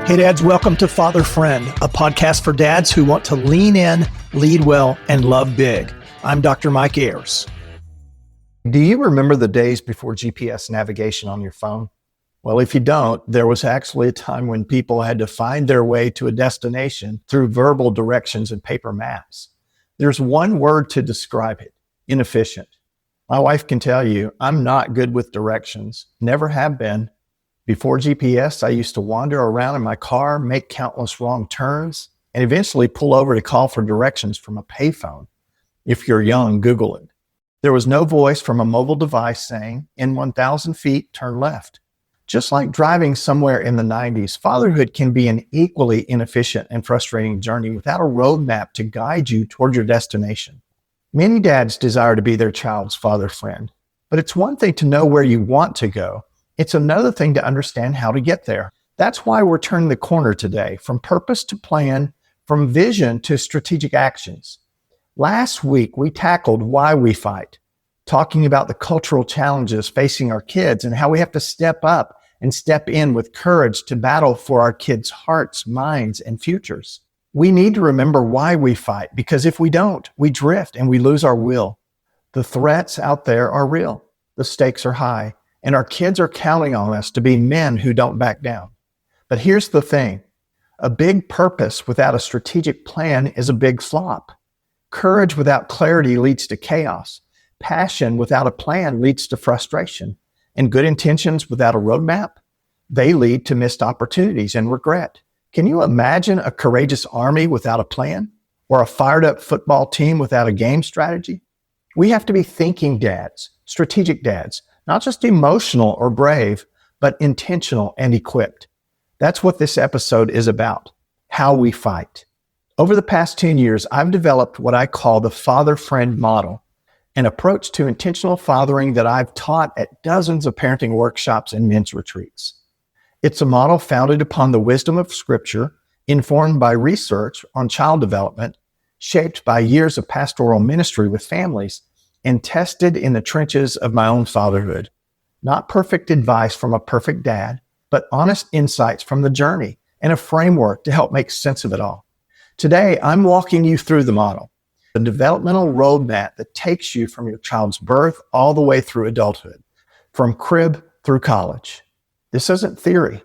Hey dads, welcome to Father Friend, a podcast for dads who want to lean in, lead well, and love big. I'm Dr. Mike Ayers. Do you remember the days before GPS navigation on your phone? Well, if you don't, there was actually a time when people had to find their way to a destination through verbal directions and paper maps. There's one word to describe it: inefficient. My wife can tell you I'm not good with directions, never have been. Before GPS, I used to wander around in my car, make countless wrong turns, and eventually pull over to call for directions from a payphone. If you're young, Google it. There was no voice from a mobile device saying, in 1,000 feet, turn left. Just like driving somewhere in the 90s, fatherhood can be an equally inefficient and frustrating journey without a roadmap to guide you toward your destination. Many dads desire to be their child's father friend, but it's one thing to know where you want to go. It's another thing to understand how to get there. That's why we're turning the corner today, from purpose to plan, from vision to strategic actions. Last week, we tackled why we fight, talking about the cultural challenges facing our kids and how we have to step up and step in with courage to battle for our kids' hearts, minds, and futures. We need to remember why we fight, because if we don't, we drift and we lose our will. The threats out there are real. The stakes are high. And our kids are counting on us to be men who don't back down. But here's the thing. A big purpose without a strategic plan is a big flop. Courage without clarity leads to chaos. Passion without a plan leads to frustration. And good intentions without a roadmap, they lead to missed opportunities and regret. Can you imagine a courageous army without a plan? Or a fired up football team without a game strategy? We have to be thinking dads, strategic dads, not just emotional or brave, but intentional and equipped. That's what this episode is about, how we fight. Over the past 10 years, I've developed what I call the father-friend model, an approach to intentional fathering that I've taught at dozens of parenting workshops and men's retreats. It's a model founded upon the wisdom of Scripture, informed by research on child development, shaped by years of pastoral ministry with families, and tested in the trenches of my own fatherhood. Not perfect advice from a perfect dad, but honest insights from the journey and a framework to help make sense of it all. Today, I'm walking you through the model, the developmental roadmap that takes you from your child's birth all the way through adulthood, from crib through college. This isn't theory.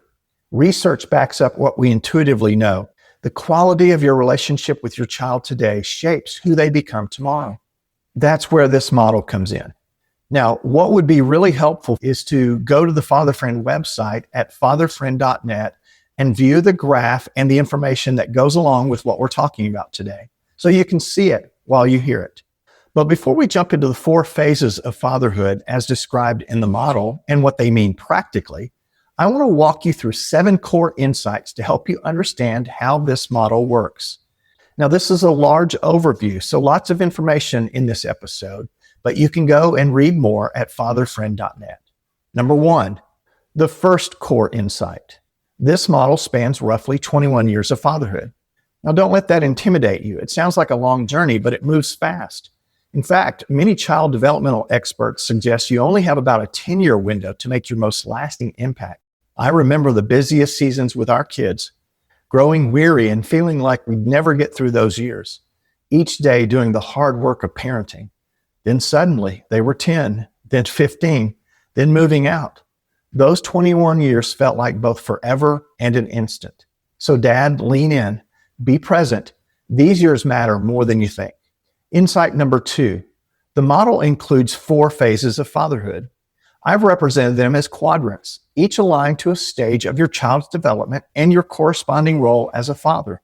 Research backs up what we intuitively know. The quality of your relationship with your child today shapes who they become tomorrow. That's where this model comes in. Now, what would be really helpful is to go to the Father Friend website at fatherfriend.net and view the graph and the information that goes along with what we're talking about today, so you can see it while you hear it. But before we jump into the 4 phases of fatherhood as described in the model and what they mean practically, I want to walk you through 7 core insights to help you understand how this model works. Now, this is a large overview, so lots of information in this episode, but you can go and read more at fatherfriend.net. Number 1, the first core insight. This model spans roughly 21 years of fatherhood. Now, don't let that intimidate you. It sounds like a long journey, but it moves fast. In fact, many child developmental experts suggest you only have about a 10-year window to make your most lasting impact. I remember the busiest seasons with our kids, growing weary and feeling like we'd never get through those years, each day doing the hard work of parenting. Then suddenly they were 10, then 15, then moving out. Those 21 years felt like both forever and an instant. So dad, lean in, be present. These years matter more than you think. Insight number 2, the model includes 4 phases of fatherhood. I've represented them as quadrants, each aligned to a stage of your child's development and your corresponding role as a father.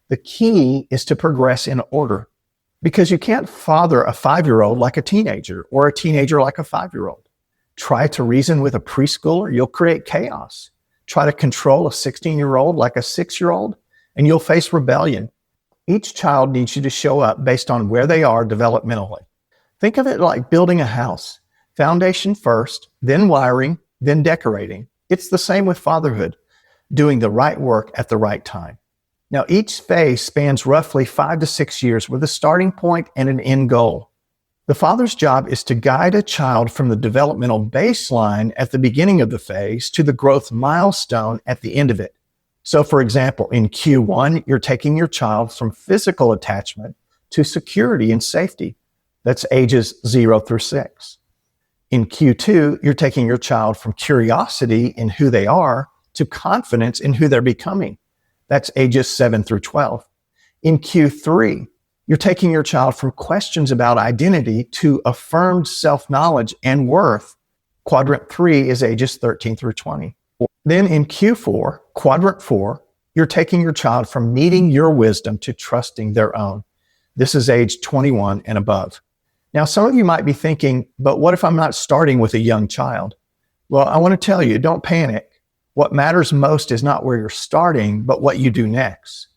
The key is to progress in order, because you can't father a 5-year-old like a teenager or a teenager like a 5-year-old. Try to reason with a preschooler, you'll create chaos. Try to control a 16-year-old like a 6-year-old, and you'll face rebellion. Each child needs you to show up based on where they are developmentally. Think of it like building a house. Foundation first, then wiring, then decorating. It's the same with fatherhood, doing the right work at the right time. Now, each phase spans roughly 5 to 6 years with a starting point and an end goal. The father's job is to guide a child from the developmental baseline at the beginning of the phase to the growth milestone at the end of it. So for example, in Q1, you're taking your child from physical attachment to security and safety. That's ages 0 through 6. In Q2, you're taking your child from curiosity in who they are to confidence in who they're becoming. That's ages 7 through 12. In Q3, you're taking your child from questions about identity to affirmed self-knowledge and worth. Quadrant 3 is ages 13 through 20. Then in Q4, quadrant 4, you're taking your child from needing your wisdom to trusting their own. This is age 21 and above. Now, some of you might be thinking, but what if I'm not starting with a young child? Well, I want to tell you, don't panic. What matters most is not where you're starting, but what you do next.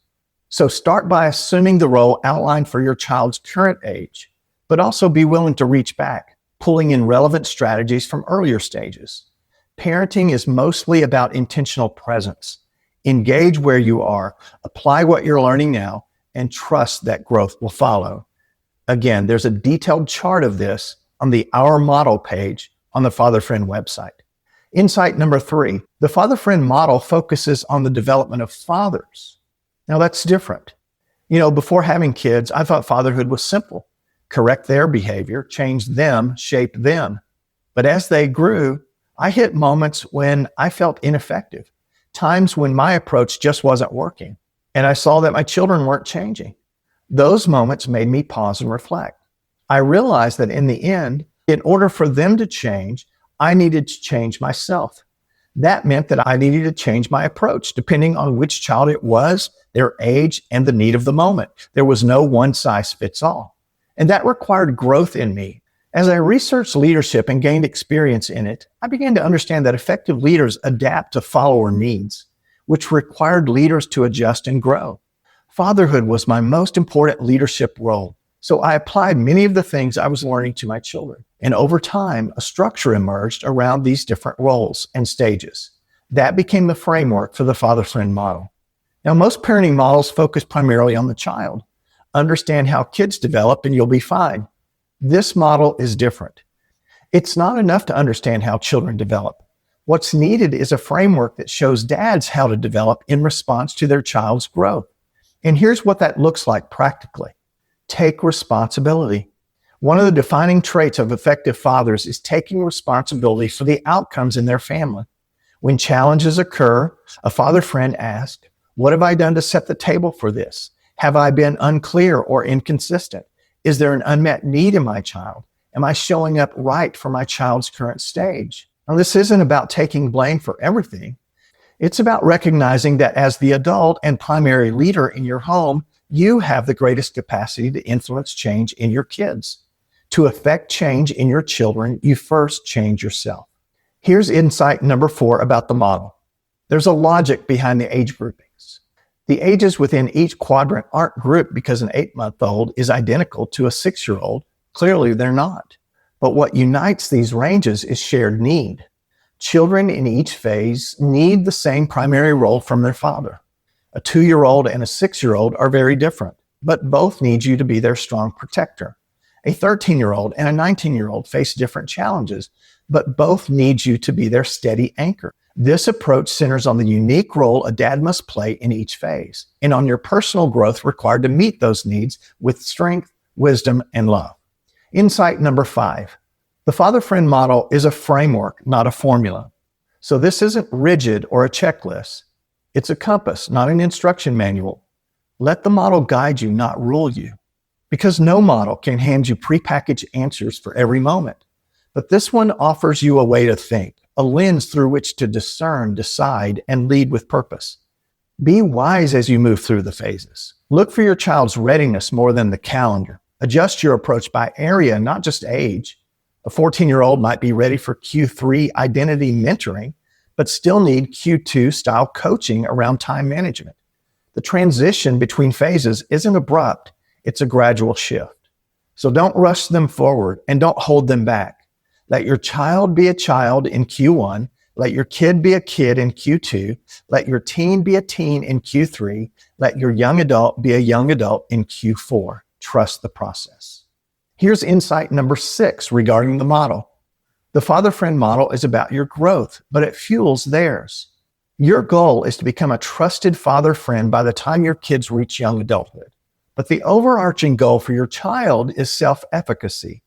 So start by assuming the role outlined for your child's current age, but also be willing to reach back, pulling in relevant strategies from earlier stages. Parenting is mostly about intentional presence. Engage where you are, apply what you're learning now, and trust that growth will follow. Again, there's a detailed chart of this on the Our Model page on the Father Friend website. Insight number 3, the Father Friend model focuses on the development of fathers. Now that's different. Before having kids, I thought fatherhood was simple. Correct their behavior, change them, shape them. But as they grew, I hit moments when I felt ineffective, times when my approach just wasn't working, and I saw that my children weren't changing. Those moments made me pause and reflect. I realized that in the end, in order for them to change, I needed to change myself. That meant that I needed to change my approach depending on which child it was, their age, and the need of the moment. There was no one size fits all. And that required growth in me. As I researched leadership and gained experience in it, I began to understand that effective leaders adapt to follower needs, which required leaders to adjust and grow. Fatherhood was my most important leadership role, so I applied many of the things I was learning to my children. And over time, a structure emerged around these different roles and stages. That became the framework for the Father Friend model. Now, most parenting models focus primarily on the child. Understand how kids develop and you'll be fine. This model is different. It's not enough to understand how children develop. What's needed is a framework that shows dads how to develop in response to their child's growth. And here's what that looks like practically. Take responsibility. One of the defining traits of effective fathers is taking responsibility for the outcomes in their family. When challenges occur, a father friend asks, what have I done to set the table for this? Have I been unclear or inconsistent? Is there an unmet need in my child? Am I showing up right for my child's current stage? Now, this isn't about taking blame for everything. It's about recognizing that as the adult and primary leader in your home, you have the greatest capacity to influence change in your kids. To affect change in your children, you first change yourself. Here's insight number 4 about the model. There's a logic behind the age groupings. The ages within each quadrant aren't grouped because an 8-month-old is identical to a 6-year-old. Clearly, they're not. But what unites these ranges is shared need. Children in each phase need the same primary role from their father. A 2-year-old and a 6-year-old are very different, but both need you to be their strong protector. A 13-year-old and a 19-year-old face different challenges, but both need you to be their steady anchor. This approach centers on the unique role a dad must play in each phase and on your personal growth required to meet those needs with strength, wisdom, and love. Insight number 5. The father-friend model is a framework, not a formula. So this isn't rigid or a checklist. It's a compass, not an instruction manual. Let the model guide you, not rule you. Because no model can hand you prepackaged answers for every moment. But this one offers you a way to think, a lens through which to discern, decide, and lead with purpose. Be wise as you move through the phases. Look for your child's readiness more than the calendar. Adjust your approach by area, not just age. A 14-year-old might be ready for Q3 identity mentoring, but still need Q2 style coaching around time management. The transition between phases isn't abrupt, it's a gradual shift. So don't rush them forward and don't hold them back. Let your child be a child in Q1. Let your kid be a kid in Q2. Let your teen be a teen in Q3. Let your young adult be a young adult in Q4. Trust the process. Here's insight number 6 regarding the model. The father-friend model is about your growth, but it fuels theirs. Your goal is to become a trusted father friend by the time your kids reach young adulthood. But the overarching goal for your child is self-efficacy,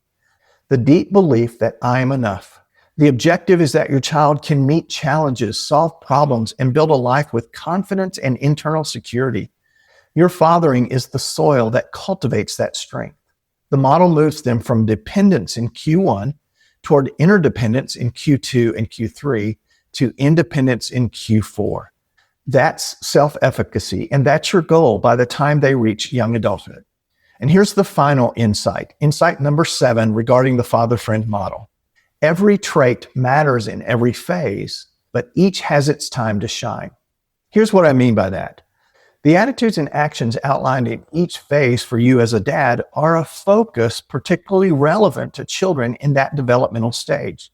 the deep belief that I am enough. The objective is that your child can meet challenges, solve problems, and build a life with confidence and internal security. Your fathering is the soil that cultivates that strength. The model moves them from dependence in Q1 toward interdependence in Q2 and Q3 to independence in Q4. That's self-efficacy, and that's your goal by the time they reach young adulthood. And here's the final insight. Insight number 7 regarding the father-friend model. Every trait matters in every phase, but each has its time to shine. Here's what I mean by that. The attitudes and actions outlined in each phase for you as a dad are a focus particularly relevant to children in that developmental stage.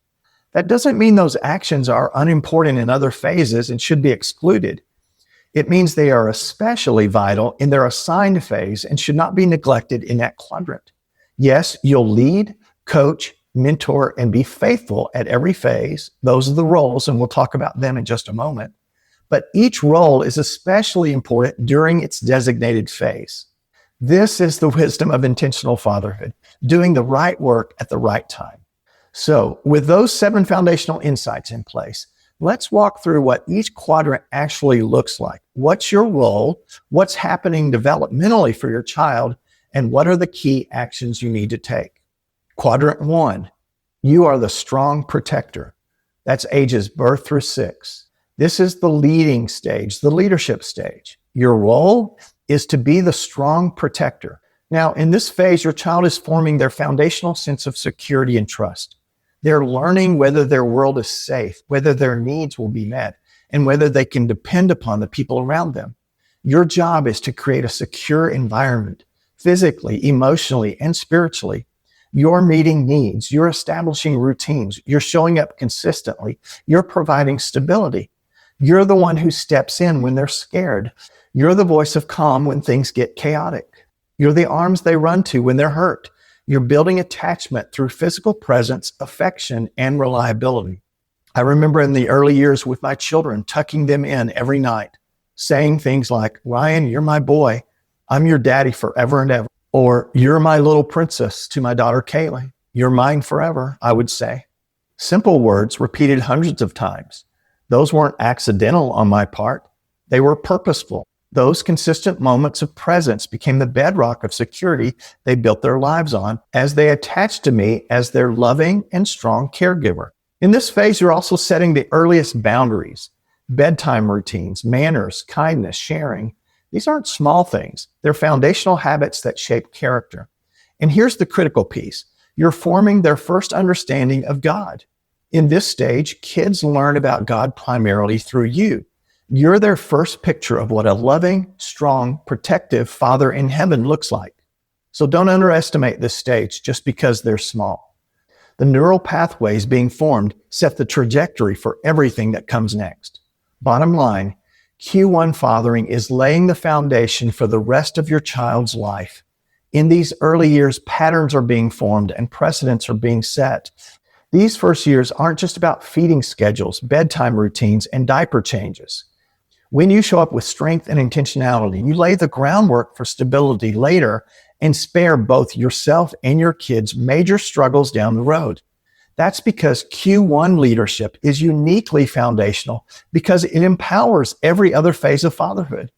That doesn't mean those actions are unimportant in other phases and should be excluded. It means they are especially vital in their assigned phase and should not be neglected in that quadrant. Yes, you'll lead, coach, mentor, and be faithful at every phase. Those are the roles, and we'll talk about them in just a moment. But each role is especially important during its designated phase. This is the wisdom of intentional fatherhood, doing the right work at the right time. So with those 7 foundational insights in place, let's walk through what each quadrant actually looks like. What's your role? What's happening developmentally for your child? And what are the key actions you need to take? Quadrant 1, you are the strong protector. That's ages birth through 6. This is the leading stage, the leadership stage. Your role is to be the strong protector. Now, in this phase, your child is forming their foundational sense of security and trust. They're learning whether their world is safe, whether their needs will be met, and whether they can depend upon the people around them. Your job is to create a secure environment, physically, emotionally, and spiritually. You're meeting needs, you're establishing routines, you're showing up consistently, you're providing stability. You're the one who steps in when they're scared. You're the voice of calm when things get chaotic. You're the arms they run to when they're hurt. You're building attachment through physical presence, affection, and reliability. I remember in the early years with my children, tucking them in every night, saying things like, Ryan, you're my boy. I'm your daddy forever and ever. Or, you're my little princess to my daughter, Kaylee. You're mine forever, I would say. Simple words repeated hundreds of times. Those weren't accidental on my part. They were purposeful. Those consistent moments of presence became the bedrock of security they built their lives on as they attached to me as their loving and strong caregiver. In this phase, you're also setting the earliest boundaries, bedtime routines, manners, kindness, sharing. These aren't small things. They're foundational habits that shape character. And here's the critical piece. You're forming their first understanding of God. In this stage, kids learn about God primarily through you. You're their first picture of what a loving, strong, protective Father in heaven looks like. So don't underestimate this stage just because they're small. The neural pathways being formed set the trajectory for everything that comes next. Bottom line, Q1 fathering is laying the foundation for the rest of your child's life. In these early years, patterns are being formed and precedents are being set. These first years aren't just about feeding schedules, bedtime routines, and diaper changes. When you show up with strength and intentionality, you lay the groundwork for stability later and spare both yourself and your kids major struggles down the road. That's because Q1 leadership is uniquely foundational because it empowers every other phase of fatherhood.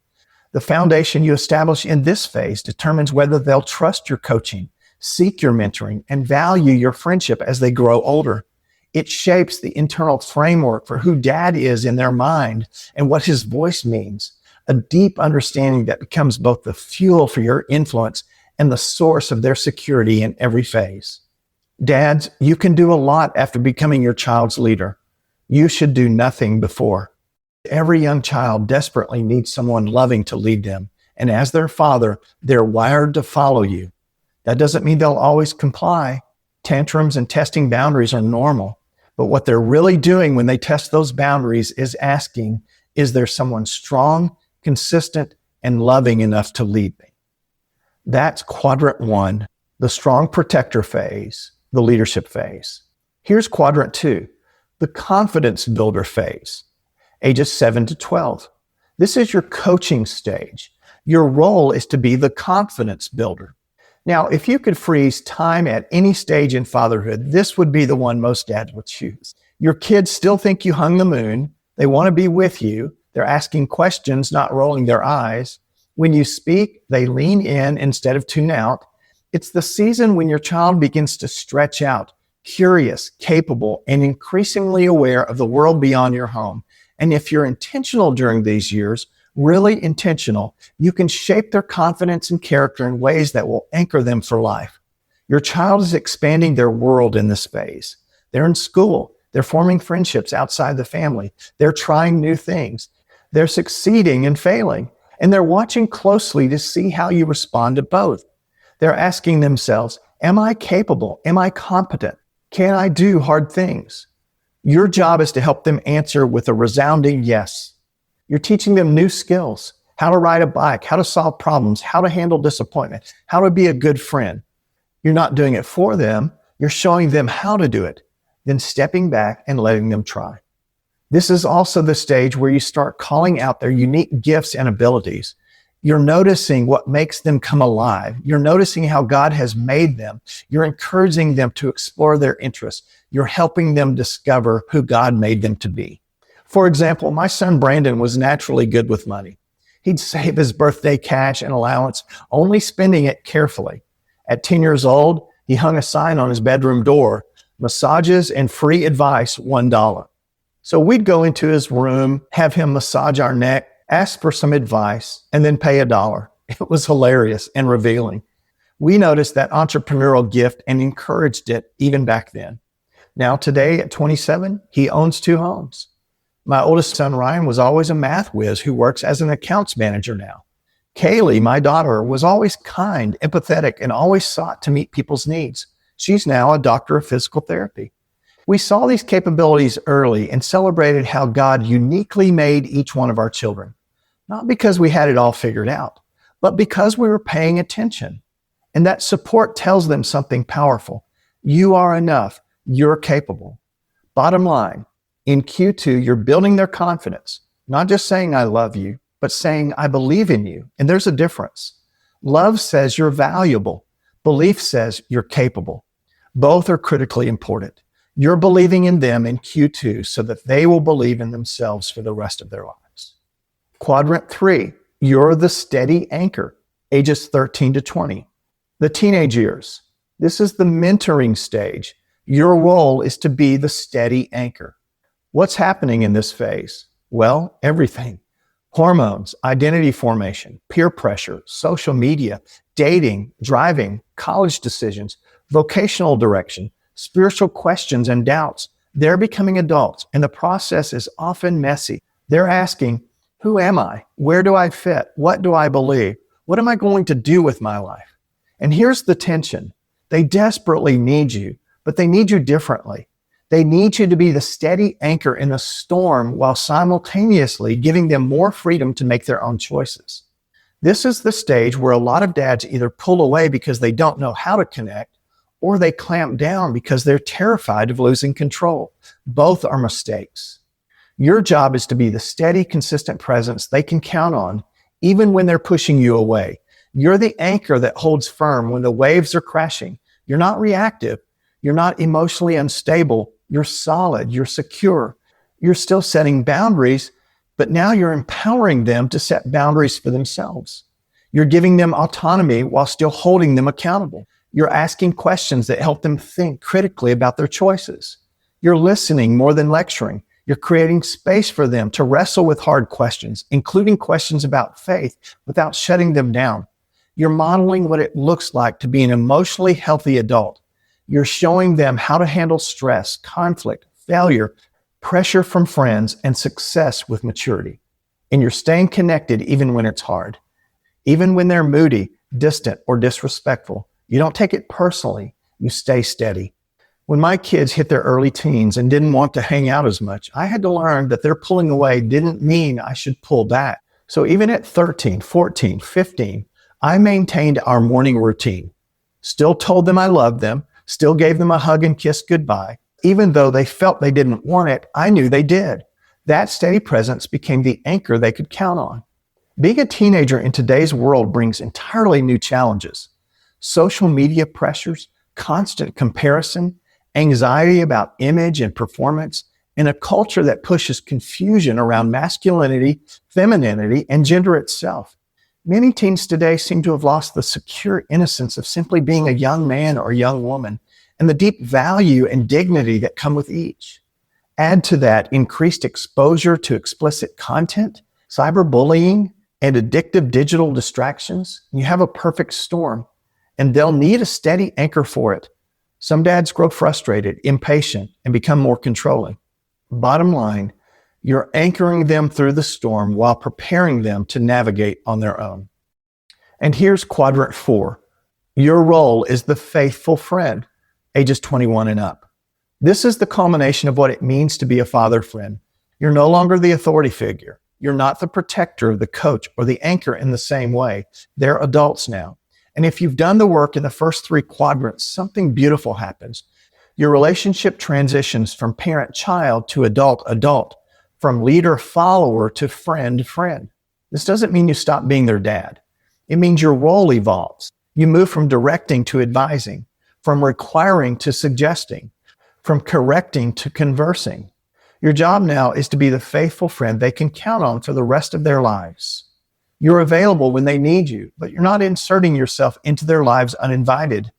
The foundation you establish in this phase determines whether they'll trust your coaching, seek your mentoring, and value your friendship as they grow older. It shapes the internal framework for who dad is in their mind and what his voice means, a deep understanding that becomes both the fuel for your influence and the source of their security in every phase. Dads, you can do a lot after becoming your child's leader. You should do nothing before. Every young child desperately needs someone loving to lead them, and as their father, they're wired to follow you. That doesn't mean they'll always comply. Tantrums and testing boundaries are normal. But what they're really doing when they test those boundaries is asking, is there someone strong, consistent, and loving enough to lead me? That's quadrant 1, the strong protector phase, the leadership phase. Here's quadrant 2, the confidence builder phase. ages 7 to 12. This is your coaching stage. Your role is to be the confidence builder. Now, if you could freeze time at any stage in fatherhood, this would be the one most dads would choose. Your kids still think you hung the moon. They want to be with you. They're asking questions, not rolling their eyes. When you speak, they lean in instead of tune out. It's the season when your child begins to stretch out, curious, capable, and increasingly aware of the world beyond your home. And if you're intentional during these years, really intentional, you can shape their confidence and character in ways that will anchor them for life. Your child is expanding their world in this phase. They're in school. They're forming friendships outside the family. They're trying new things. They're succeeding and failing. And they're watching closely to see how you respond to both. They're asking themselves, am I capable? Am I competent? Can I do hard things? Your job is to help them answer with a resounding yes. You're teaching them new skills, how to ride a bike, how to solve problems, how to handle disappointment, how to be a good friend. You're not doing it for them. You're showing them how to do it, then stepping back and letting them try. This is also the stage where you start calling out their unique gifts and abilities. You're noticing what makes them come alive. You're noticing how God has made them. You're encouraging them to explore their interests. You're helping them discover who God made them to be. For example, my son Brandon was naturally good with money. He'd save his birthday cash and allowance, only spending it carefully. At 10 years old, he hung a sign on his bedroom door, massages and free advice, $1. So we'd go into his room, have him massage our neck, ask for some advice, and then pay $1. It was hilarious and revealing. We noticed that entrepreneurial gift and encouraged it even back then. Now today at 27, he owns 2 homes. My oldest son, Ryan, was always a math whiz who works as an accounts manager now. Kaylee, my daughter, was always kind, empathetic, and always sought to meet people's needs. She's now a doctor of physical therapy. We saw these capabilities early and celebrated how God uniquely made each one of our children. Not because we had it all figured out, but because we were paying attention. And that support tells them something powerful. You are enough. You're capable. Bottom line, in Q2, you're building their confidence, not just saying, I love you, but saying, I believe in you. And there's a difference. Love says you're valuable. Belief says you're capable. Both are critically important. You're believing in them in Q2 so that they will believe in themselves for the rest of their lives. Quadrant 3, you're the steady anchor, ages 13 to 20. The teenage years. This is the mentoring stage. Your role is to be the steady anchor. What's happening in this phase? Well, everything. Hormones, identity formation, peer pressure, social media, dating, driving, college decisions, vocational direction, spiritual questions and doubts. They're becoming adults, and the process is often messy. They're asking, who am I? Where do I fit? What do I believe? What am I going to do with my life? And here's the tension. They desperately need you, but they need you differently. They need you to be the steady anchor in a storm while simultaneously giving them more freedom to make their own choices. This is the stage where a lot of dads either pull away because they don't know how to connect, or they clamp down because they're terrified of losing control. Both are mistakes. Your job is to be the steady, consistent presence they can count on, even when they're pushing you away. You're the anchor that holds firm when the waves are crashing. You're not reactive. You're not emotionally unstable. You're solid. You're secure. You're still setting boundaries, but now you're empowering them to set boundaries for themselves. You're giving them autonomy while still holding them accountable. You're asking questions that help them think critically about their choices. You're listening more than lecturing. You're creating space for them to wrestle with hard questions, including questions about faith, without shutting them down. You're modeling what it looks like to be an emotionally healthy adult. You're showing them how to handle stress, conflict, failure, pressure from friends, and success with maturity. And you're staying connected even when it's hard. Even when they're moody, distant, or disrespectful, you don't take it personally. You stay steady. When my kids hit their early teens and didn't want to hang out as much, I had to learn that their pulling away didn't mean I should pull back. So even at 13, 14, 15, I maintained our morning routine. Still told them I loved them, still gave them a hug and kiss goodbye. Even though they felt they didn't want it, I knew they did. That steady presence became the anchor they could count on. Being a teenager in today's world brings entirely new challenges. Social media pressures, constant comparison, anxiety about image and performance, and a culture that pushes confusion around masculinity, femininity, and gender itself. Many teens today seem to have lost the secure innocence of simply being a young man or young woman and the deep value and dignity that come with each. Add to that increased exposure to explicit content, cyberbullying, and addictive digital distractions, and you have a perfect storm, and they'll need a steady anchor for it. Some dads grow frustrated, impatient, and become more controlling. Bottom line, you're anchoring them through the storm while preparing them to navigate on their own. And here's quadrant 4. Your role is the faithful friend, ages 21 and up. This is the culmination of what it means to be a father friend. You're no longer the authority figure. You're not the protector, the coach, or the anchor in the same way. They're adults now. And if you've done the work in the first 3 quadrants, something beautiful happens. Your relationship transitions from parent-child to adult-adult, from leader-follower to friend-friend. This doesn't mean you stop being their dad. It means your role evolves. You move from directing to advising, from requiring to suggesting, from correcting to conversing. Your job now is to be the faithful friend they can count on for the rest of their lives. You're available when they need you, but you're not inserting yourself into their lives uninvited.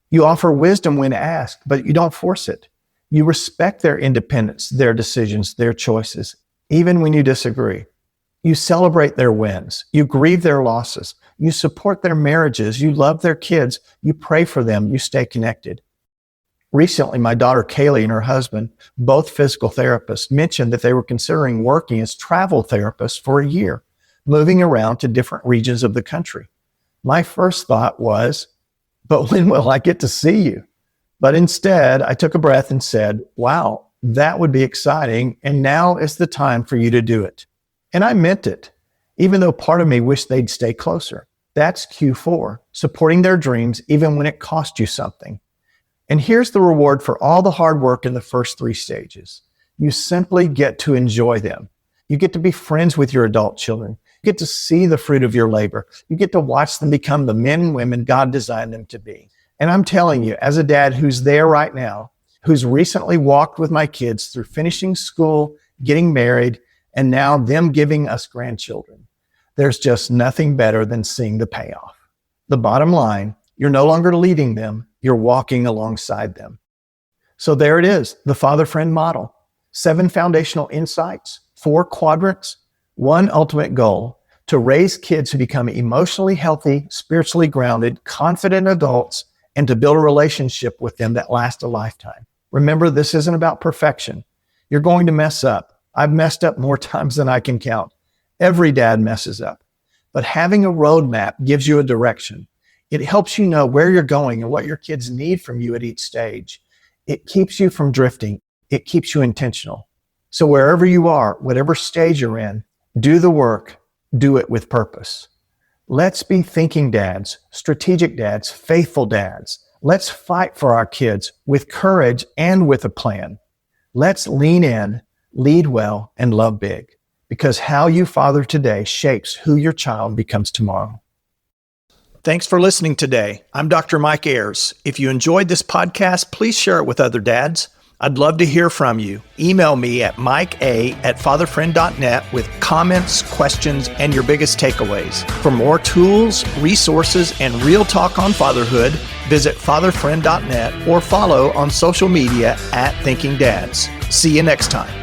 You offer wisdom when asked, but you don't force it. You respect their independence, their decisions, their choices, even when you disagree. You celebrate their wins. You grieve their losses. You support their marriages. You love their kids. You pray for them. You stay connected. Recently, my daughter Kaylee and her husband, both physical therapists, mentioned that they were considering working as travel therapists for a year, moving around to different regions of the country. My first thought was, but when will I get to see you? But instead, I took a breath and said, wow, that would be exciting, and now is the time for you to do it. And I meant it, even though part of me wished they'd stay closer. That's Q4, supporting their dreams even when it cost you something. And here's the reward for all the hard work in the first 3 stages. You simply get to enjoy them. You get to be friends with your adult children. You get to see the fruit of your labor. You get to watch them become the men and women God designed them to be. And I'm telling you, as a dad who's there right now, who's recently walked with my kids through finishing school, getting married, and now them giving us grandchildren, there's just nothing better than seeing the payoff. The bottom line, you're no longer leading them, you're walking alongside them. So there it is, the father-friend model. 7 foundational insights, 4 quadrants, 1 ultimate goal: to raise kids who become emotionally healthy, spiritually grounded, confident adults, and to build a relationship with them that lasts a lifetime. Remember, this isn't about perfection. You're going to mess up. I've messed up more times than I can count. Every dad messes up. But having a roadmap gives you a direction. It helps you know where you're going and what your kids need from you at each stage. It keeps you from drifting. It keeps you intentional. So wherever you are, whatever stage you're in, do the work, do it with purpose. Let's be thinking dads, strategic dads, faithful dads. Let's fight for our kids with courage and with a plan. Let's lean in, lead well, and love big, because how you father today shapes who your child becomes tomorrow. Thanks for listening today. I'm Dr. Mike Ayers. If you enjoyed this podcast, please share it with other dads. I'd love to hear from you. Email me at mikea@fatherfriend.net with comments, questions, and your biggest takeaways. For more tools, resources, and real talk on fatherhood, visit fatherfriend.net or follow on social media @ThinkingDads. See you next time.